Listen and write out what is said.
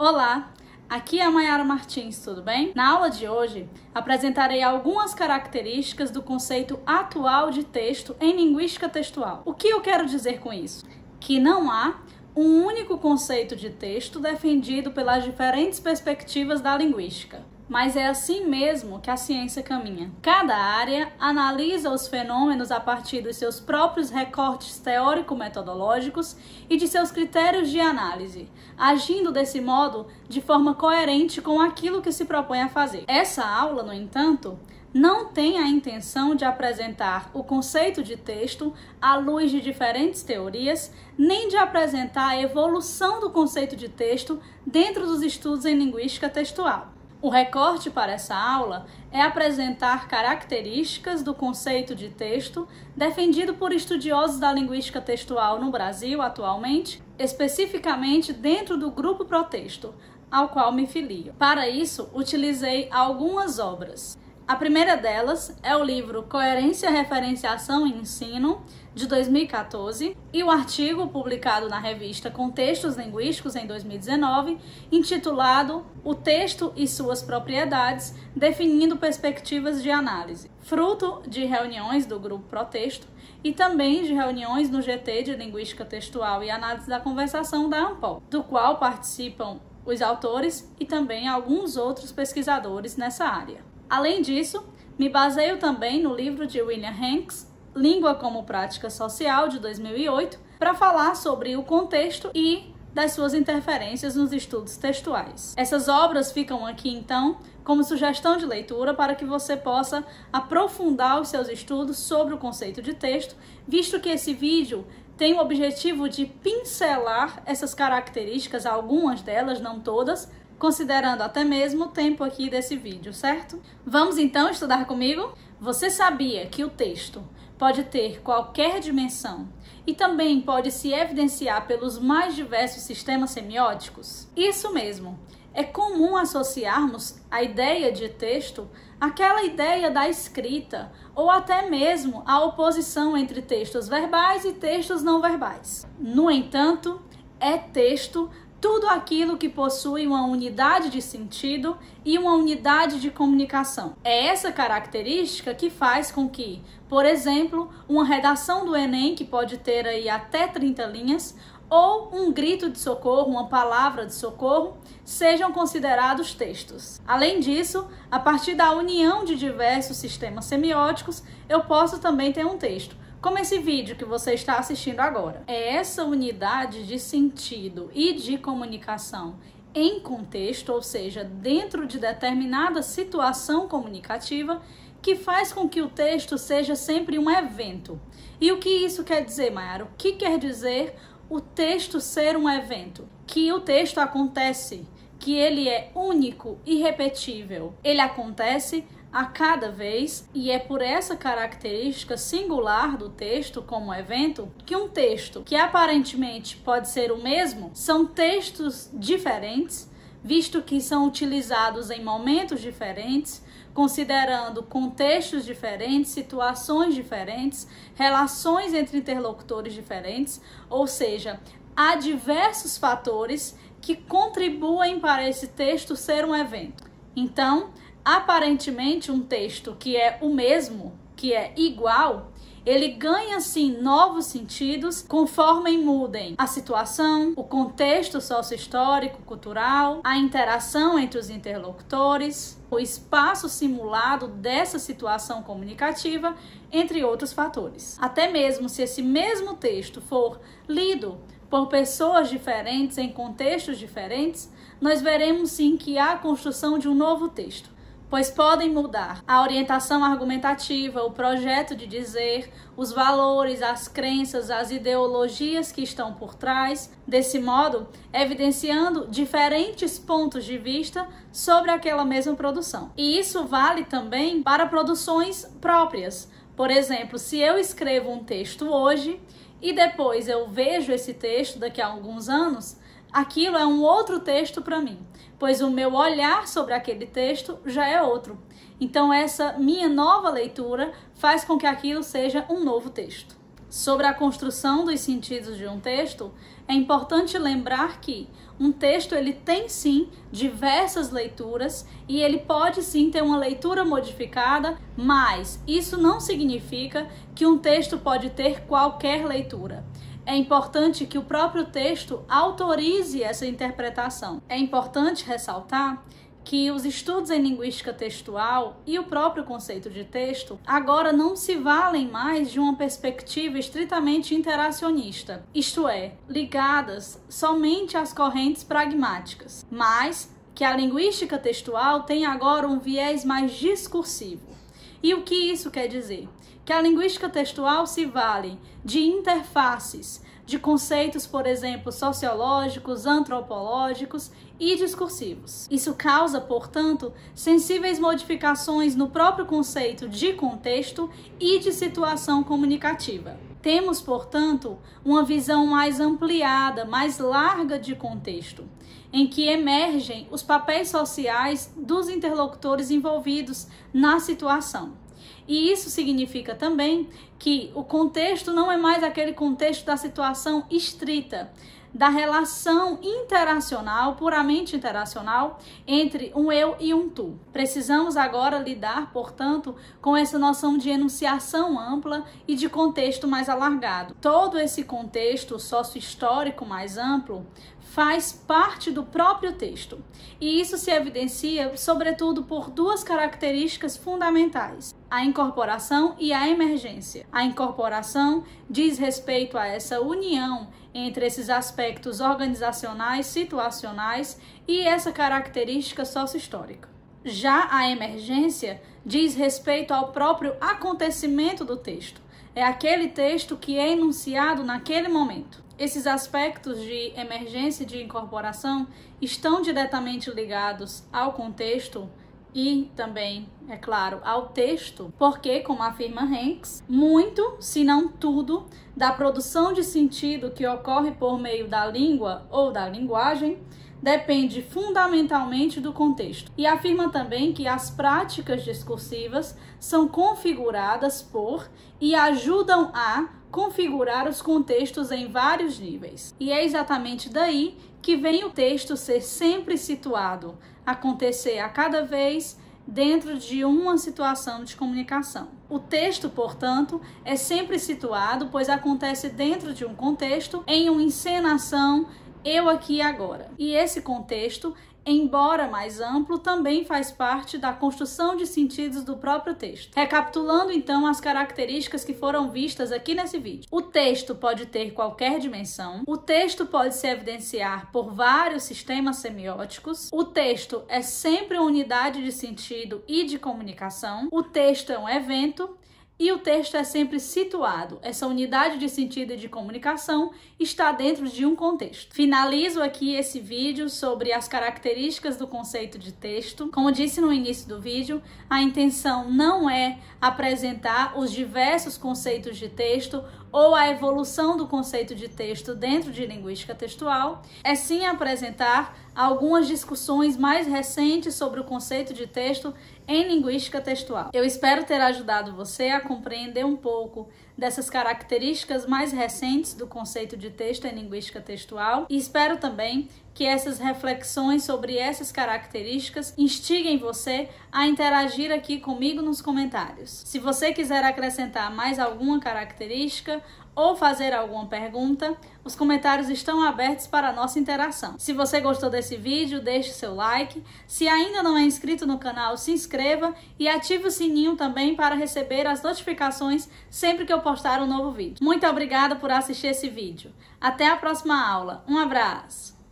Olá, aqui é a Mayara Martins, tudo bem? Na aula de hoje, apresentarei algumas características do conceito atual de texto em linguística textual. O que eu quero dizer com isso? Que não há um único conceito de texto defendido pelas diferentes perspectivas da linguística. Mas é assim mesmo que a ciência caminha. Cada área analisa os fenômenos a partir dos seus próprios recortes teórico-metodológicos e de seus critérios de análise, agindo desse modo de forma coerente com aquilo que se propõe a fazer. Essa aula, no entanto, não tem a intenção de apresentar o conceito de texto à luz de diferentes teorias, nem de apresentar a evolução do conceito de texto dentro dos estudos em linguística textual. O recorte para essa aula é apresentar características do conceito de texto defendido por estudiosos da linguística textual no Brasil atualmente, especificamente dentro do grupo Protexto, ao qual me filio. Para isso, utilizei algumas obras. A primeira delas é o livro Coerência, Referenciação e Ensino, de 2014, e o artigo publicado na revista Contextos Linguísticos, em 2019, intitulado O Texto e Suas Propriedades, definindo perspectivas de análise, fruto de reuniões do Grupo Protexto e também de reuniões no GT de Linguística Textual e Análise da Conversação da ANPOL, do qual participam os autores e também alguns outros pesquisadores nessa área. Além disso, me baseio também no livro de William Hanks, Língua como Prática Social, de 2008, para falar sobre o contexto e das suas interferências nos estudos textuais. Essas obras ficam aqui, então, como sugestão de leitura para que você possa aprofundar os seus estudos sobre o conceito de texto, visto que esse vídeo tem o objetivo de pincelar essas características, algumas delas, não todas, considerando até mesmo o tempo aqui desse vídeo, certo? Vamos então estudar comigo? Você sabia que o texto pode ter qualquer dimensão e também pode se evidenciar pelos mais diversos sistemas semióticos? Isso mesmo! É comum associarmos a ideia de texto àquela ideia da escrita ou até mesmo à oposição entre textos verbais e textos não verbais. No entanto, é texto tudo aquilo que possui uma unidade de sentido e uma unidade de comunicação. É essa característica que faz com que, por exemplo, uma redação do Enem, que pode ter aí até 30 linhas, ou um grito de socorro, uma palavra de socorro, sejam considerados textos. Além disso, a partir da união de diversos sistemas semióticos, eu posso também ter um texto, como esse vídeo que você está assistindo agora. É essa unidade de sentido e de comunicação em contexto, ou seja, dentro de determinada situação comunicativa, que faz com que o texto seja sempre um evento. E o que isso quer dizer, Mayara? O que quer dizer o texto ser um evento? Que o texto acontece, que ele é único, irrepetível. Ele acontece a cada vez, e é por essa característica singular do texto como evento que um texto que aparentemente pode ser o mesmo são textos diferentes, visto que são utilizados em momentos diferentes, considerando contextos diferentes, situações diferentes, relações entre interlocutores diferentes, ou seja, há diversos fatores que contribuem para esse texto ser um evento. Então, aparentemente, um texto que é o mesmo, que é igual, ele ganha sim novos sentidos conforme mudem a situação, o contexto socio-histórico, cultural, a interação entre os interlocutores, o espaço simulado dessa situação comunicativa, entre outros fatores. Até mesmo se esse mesmo texto for lido por pessoas diferentes em contextos diferentes, nós veremos sim que há a construção de um novo texto, pois podem mudar a orientação argumentativa, o projeto de dizer, os valores, as crenças, as ideologias que estão por trás, desse modo, evidenciando diferentes pontos de vista sobre aquela mesma produção. E isso vale também para produções próprias. Por exemplo, se eu escrevo um texto hoje e depois eu vejo esse texto daqui a alguns anos, aquilo é um outro texto para mim, pois o meu olhar sobre aquele texto já é outro. Então essa minha nova leitura faz com que aquilo seja um novo texto. sobre a construção dos sentidos de um texto, é importante lembrar que um texto ele tem sim diversas leituras e ele pode sim ter uma leitura modificada, mas isso não significa que um texto pode ter qualquer leitura. É importante que o próprio texto autorize essa interpretação. É importante ressaltar que os estudos em linguística textual e o próprio conceito de texto agora não se valem mais de uma perspectiva estritamente interacionista, isto é, ligadas somente às correntes pragmáticas, mas que a linguística textual tem agora um viés mais discursivo. E o que isso quer dizer? Que a linguística textual se vale de interfaces, de conceitos, por exemplo, sociológicos, antropológicos e discursivos. Isso causa, portanto, sensíveis modificações no próprio conceito de contexto e de situação comunicativa. Temos, portanto, uma visão mais ampliada, mais larga de contexto, em que emergem os papéis sociais dos interlocutores envolvidos na situação. E isso significa também que o contexto não é mais aquele contexto da situação estrita, da relação interacional, puramente interacional, entre um eu e um tu. Precisamos agora lidar, portanto, com essa noção de enunciação ampla e de contexto mais alargado. Todo esse contexto sócio-histórico mais amplo faz parte do próprio texto. E isso se evidencia, sobretudo, por duas características fundamentais: a incorporação e a emergência. A incorporação diz respeito a essa união entre esses aspectos organizacionais, situacionais e essa característica sócio-histórica. Já a emergência diz respeito ao próprio acontecimento do texto. É aquele texto que é enunciado naquele momento. Esses aspectos de emergência e de incorporação estão diretamente ligados ao contexto e também, é claro, ao texto, porque, como afirma Hanks, muito, se não tudo, da produção de sentido que ocorre por meio da língua ou da linguagem depende fundamentalmente do contexto. E afirma também que as práticas discursivas são configuradas por e ajudam a configurar os contextos em vários níveis. E é exatamente daí que vem o texto ser sempre situado, acontecer a cada vez dentro de uma situação de comunicação. O texto, portanto, é sempre situado, pois acontece dentro de um contexto, em uma encenação, eu aqui e agora. E esse contexto, embora mais amplo, também faz parte da construção de sentidos do próprio texto. Recapitulando então as características que foram vistas aqui nesse vídeo. O texto pode ter qualquer dimensão, o texto pode se evidenciar por vários sistemas semióticos, o texto é sempre uma unidade de sentido e de comunicação, o texto é um evento, e o texto é sempre situado. Essa unidade de sentido e de comunicação está dentro de um contexto. Finalizo aqui esse vídeo sobre as características do conceito de texto. Como disse no início do vídeo, a intenção não é apresentar os diversos conceitos de texto ou a evolução do conceito de texto dentro de linguística textual, é sim apresentar algumas discussões mais recentes sobre o conceito de texto em linguística textual. Eu espero ter ajudado você a compreender um pouco dessas características mais recentes do conceito de texto em linguística textual e espero também que essas reflexões sobre essas características instiguem você a interagir aqui comigo nos comentários. Se você quiser acrescentar mais alguma característica ou fazer alguma pergunta, os comentários estão abertos para a nossa interação. Se você gostou desse vídeo, deixe seu like. Se ainda não é inscrito no canal, se inscreva e ative o sininho também para receber as notificações sempre que eu postar um novo vídeo. Muito obrigada por assistir esse vídeo. Até a próxima aula. Um abraço!